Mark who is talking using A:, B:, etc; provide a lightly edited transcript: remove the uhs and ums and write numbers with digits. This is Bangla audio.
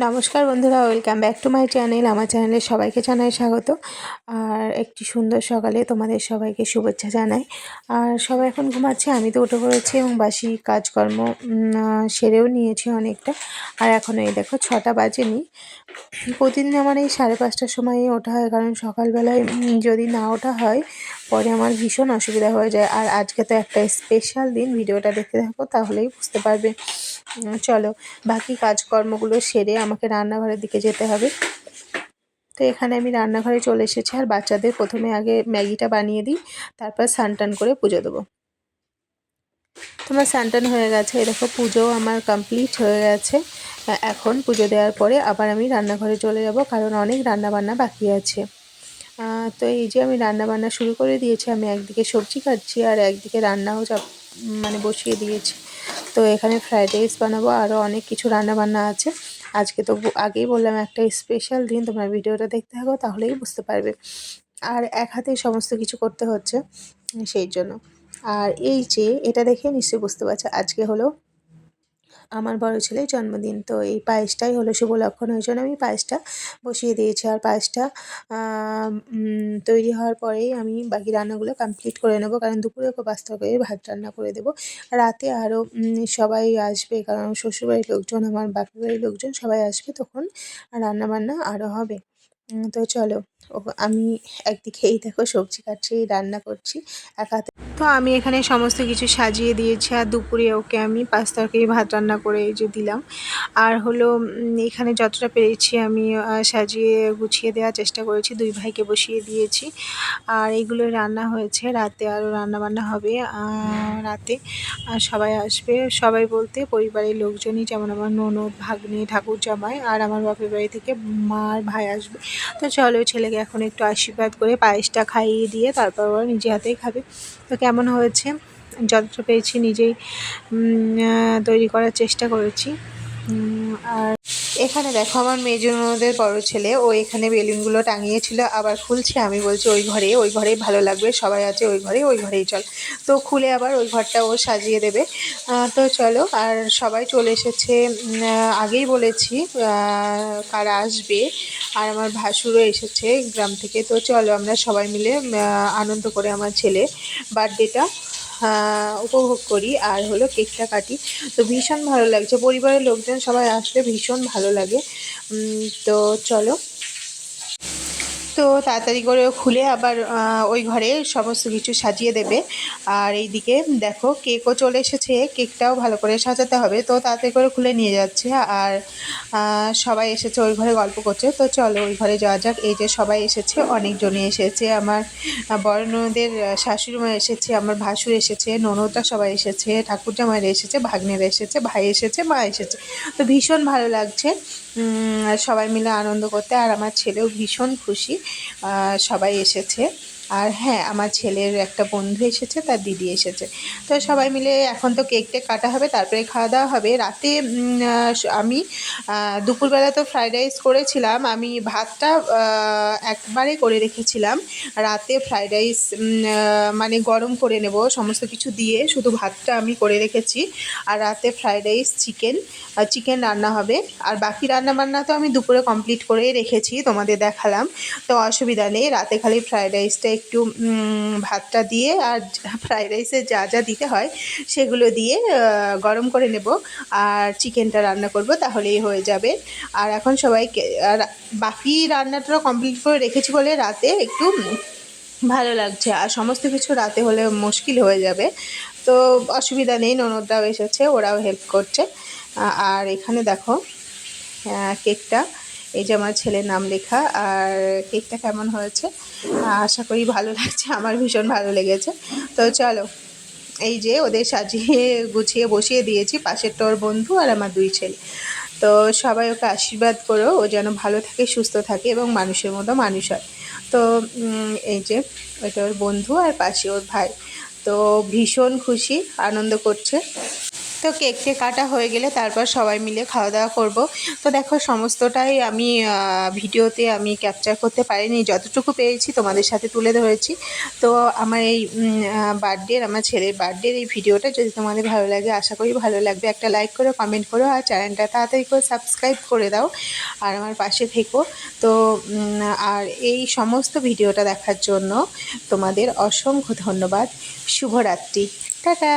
A: নমস্কার বন্ধুরা, welcome back to my channel. আমার চ্যানেলে সবাইকে জানাই স্বাগত। আর একটি সুন্দর সকালে তোমাদের সবাইকে শুভেচ্ছা জানাই। আর সবাই এখন ঘুমাচ্ছে, আমি তো উঠে পড়েছি এবং বাসি কাজকর্ম সেরেও নিয়েছি অনেকটা। আর এখন এই দেখো 6টা বাজেনি। প্রতিদিন আমার এই 5:30টার সময় ওঠা হয়, কারণ সকালবেলায় যদি না ওঠা হয় পরে আমার ভীষণ অসুবিধা হয়ে যায়। আর আজকে তো একটা স্পেশাল দিন, ভিডিওটা দেখতে থাকো তাহলেই বুঝতে পারবে। চলো বাকি কাজকর্মগুলো সেরে আমাকে রান্নাঘরের দিকে যেতে হবে। তো এখানে আমি রান্নাঘরে চলে এসেছি, আর বাচ্চাদের প্রথমে আগে ম্যাগিটা বানিয়ে দিই, তারপর স্নান টান করে পুজো দেবো। তোমার স্নান টান হয়ে গেছে, এরকম পুজোও আমার কমপ্লিট হয়ে গেছে। এখন পুজো দেওয়ার পরে আবার আমি রান্নাঘরে চলে যাব, কারণ অনেক রান্নাবান্না বাকি আছে। তো এই যে আমি রান্নাবান্না শুরু করে দিয়েছি, আমি একদিকে সবজি কাটছি আর একদিকে রান্নাও বসিয়ে দিয়েছি। তো এখানে ফ্রাইড রাইস বানাবো, আরও অনেক কিছু রান্নাবান্না আছে। আজকে তো আগেই বললাম একটা স্পেশাল দিন, তোমরা ভিডিওটা দেখতে থাকো তাহলেই বুঝতে পারবে। আর এক হাতেই সমস্ত কিছু করতে হচ্ছে সেই জন্য। আর এই যে এটা দেখে নিশ্চয়ই বুঝতে পারছো, আজকে হলো আমার বড় ছেলের জন্মদিন। তো এই পায়েসটাই হলো শুভ লক্ষণ, ওই জন্য আমি পায়েসটা বসিয়ে দিয়েছি। আর পায়েসটা তৈরি হওয়ার পরেই আমি বাকি রান্নাগুলো কমপ্লিট করে নেব, কারণ দুপুরে ওকে পাস্তা করে ভাত রান্না করে দেবো। রাতে আরও সবাই আসবে, কারণ শ্বশুরবাড়ির লোকজন, আমার বাপের বাড়ির লোকজন সবাই আসবে, তখন রান্নাবান্না আরও হবে। তো চলো, আমি একদিকে এই দেখো সবজি কাটছি, রান্না করছি এক হাতে। তো আমি এখানে সমস্ত কিছু সাজিয়ে দিয়েছি, আর দুপুরে ওকে আমি পাস্তা তরকারি ভাত রান্না করে এই যে দিলাম। আর হলো এখানে যতটা পেরেছি আমি সাজিয়ে গুছিয়ে দেওয়ার চেষ্টা করেছি, দুই ভাইকে বসিয়ে দিয়েছি। আর এইগুলো রান্না হয়েছে, রাতে আরও রান্নাবান্না হবে। রাতে সবাই আসবে, সবাই বলতে পরিবারের লোকজনই, যেমন আমার ননদ, ভাগ্নে, ঠাকুর জামাই, আর আমার বাপের বাড়ি থেকে মা আর ভাই আসবে। তো চলো ছেলেকে এখন একটু আশীর্বাদ করে পায়েসটা খাইয়ে দিয়ে তারপর ওরা নিজে হাতেই খাবে। তো কেমন হয়েছে যতটা পেরেছি নিজেই তৈরি করার চেষ্টা করেছি। আর এখানে দেখো আমার মেজো ননদের বড় ছেলে, ও এখানে বেলুনগুলো টাঙিয়েছিল, আবার খুলছে। আমি বলছি ওই ঘরেই ভালো লাগবে, সবাই আছে ওই ঘরেই চল। তো খুলে আবার ওই ঘরটা ও সাজিয়ে দেবে। তো চলো, আর সবাই চলে এসেছে। আগেই বলেছি কারা আসবে, আর আমার ভাসুরও এসেছে গ্রাম থেকে। তো চলো আমরা সবাই মিলে আনন্দ করে আমার ছেলে বার্থডেটা উপভোগ করি, আর হলো কেকটা কাটি। তো ভীষণ ভালো লাগছে, পরিবারের লোকজন সবাই আসলে ভীষণ ভালো লাগে। তো চলো, তো তাড়াতাড়ি করে খুলে আবার ওই ঘরে সমস্ত কিছু সাজিয়ে দেবে। আর এইদিকে দেখো কেকও চলে এসেছে, কেকটাও ভালো করে সাজাতে হবে। তো তাড়াতাড়ি করে খুলে নিয়ে যাচ্ছে, আর সবাই এসেছে ওই ঘরে গল্প করছে। তো চলো ওই ঘরে যাওয়া যাক। এই যে সবাই এসেছে, অনেকজনই এসেছে, আমার বড় ননদের শাশুড়িমা এসেছে, আমার ভাসুর এসেছে, ননদরা সবাই এসেছে, ঠাকুরজামাইরা এসেছে, ভাগ্নেরা এসেছে, ভাই এসেছে, মা এসেছে। তো ভীষণ ভালো লাগছে সবাই মিলে আনন্দ করতে। আর আমার ছেলেও ভীষণ খুশি সবাই এসেছে। আর হ্যাঁ, আমার ছেলের একটা বন্ধু এসেছে, তার দিদি এসেছে। তো সবাই মিলে এখন তো কেক টেক কাটা হবে, তারপরে খাওয়া দাওয়া হবে। রাতে আমি দুপুরবেলা তো ফ্রাইড রাইস করেছিলাম, আমি ভাতটা একবারে করে রেখেছিলাম। রাতে ফ্রাইড রাইস গরম করে নেব সমস্ত কিছু দিয়ে, শুধু ভাতটা আমি করে রেখেছি। আর রাতে ফ্রাইড রাইস, চিকেন রান্না হবে। আর বাকি রান্নাবান্না তো আমি দুপুরে কমপ্লিট করেই রেখেছি, তোমাদের দেখালাম। তো অসুবিধা নেই, রাতে খালি ফ্রাইড রাইসটা একটু ভাতটা দিয়ে, আর ফ্রাইড রাইসে যা যা দিতে হয় সেগুলো দিয়ে গরম করে নেব, আর চিকেনটা রান্না করব, তাহলেই হয়ে যাবে। আর এখন সবাইকে বাকি রান্নাটা কমপ্লিট করে রেখেছি বলে রাতে একটু ভালো লাগছে। আর সমস্ত কিছু রাতে হলে মুশকিল হয়ে যাবে, তো অসুবিধা নেই, ননদরাও এসেছে, ওরাও হেল্প করছে। আর এখানে দেখো কেকটা, এই যে আমার ছেলের নাম লেখা। আর কেকটা কেমন হয়েছে আশা করি ভালো লাগছে, আমার ভীষণ ভালো লেগেছে। তো চলো, এই যে ওদের সাজিয়ে গুছিয়ে বসিয়ে দিয়েছি, পাশেরটা ওর বন্ধু আর আমার দুই ছেলে। তো সবাই ওকে আশীর্বাদ করো, ও যেন ভালো থাকে, সুস্থ থাকে এবং মানুষের মতো মানুষ হয়। তো এই যে ওইটা ওর বন্ধু, আর পাশে ওর ভাই। তো ভীষণ খুশি, আনন্দ করছে। তো কেকটা কাটা হয়ে গেলে তারপর সবাই মিলে খাওয়া দাওয়া করব। তো দেখো সমস্তটাই আমি ভিডিওতে আমি ক্যাপচার করতে পারিনি, যতটুকু পেরেছি তোমাদের সাথে তুলে ধরেছি। তো আমার এই বার্থডের, আমার ছেলের বার্থডের এই ভিডিওটা যদি তোমাদের ভালো লাগে, আশা করি ভালো লাগবে। একটা লাইক করো, কমেন্ট করো, আর চ্যানেলটা তাড়াতাড়ি করে সাবস্ক্রাইব করে দাও আর আমার পাশে থেকো। তো আর এই সমস্ত ভিডিওটা দেখার জন্য তোমাদের অসংখ্য ধন্যবাদ। শুভরাত্রি, টাটা।